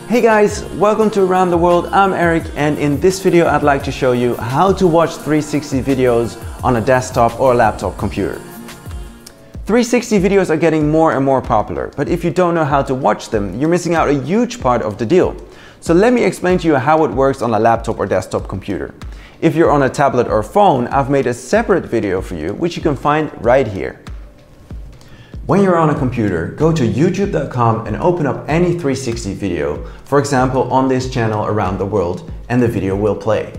Hey guys, welcome to Around the World. I'm Erik, and in this video I'd like to show you how to watch 360 videos on a desktop or a laptop computer. 360 videos are getting more and more popular, but if you don't know how to watch them, you're missing out a huge part of the deal. So let me explain to you how it works on a laptop or desktop computer. If you're on a tablet or phone, I've made a separate video for you, which you can find right here. When you're on a computer, go to youtube.com and open up any 360 video, for example on this channel Around the World, and the video will play.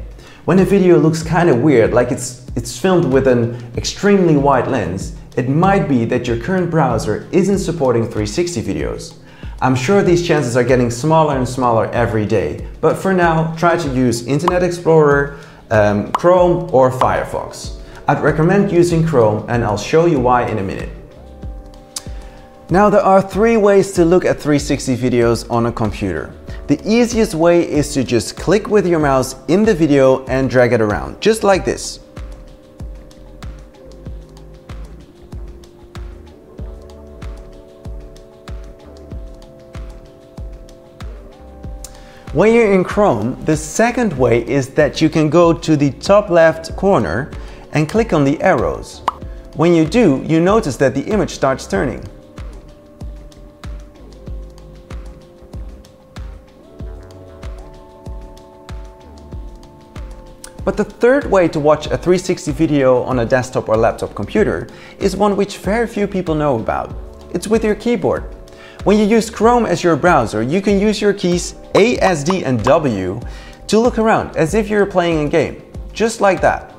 When a video looks kind of weird, like it's filmed with an extremely wide lens, it might be that your current browser isn't supporting 360 videos. I'm sure these chances are getting smaller and smaller every day, but for now try to use Internet Explorer, Chrome or Firefox. I'd recommend using Chrome, and I'll show you why in a minute. Now there are three ways to look at 360 videos on a computer. The easiest way is to just click with your mouse in the video and drag it around, just like this. When you're in Chrome, the second way is that you can go to the top left corner and click on the arrows. When you do, you notice that the image starts turning. But the third way to watch a 360 video on a desktop or laptop computer is one which very few people know about. It's with your keyboard. When you use Chrome as your browser, you can use your keys A, S, D and W to look around as if you're playing a game, just like that.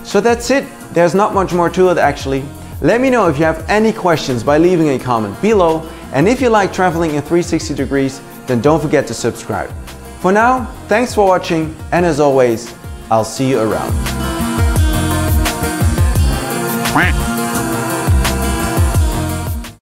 So that's it. There's not much more to it actually. Let me know if you have any questions by leaving a comment below, and if you like traveling in 360 degrees, then don't forget to subscribe. For now, thanks for watching, and as always, I'll see you around.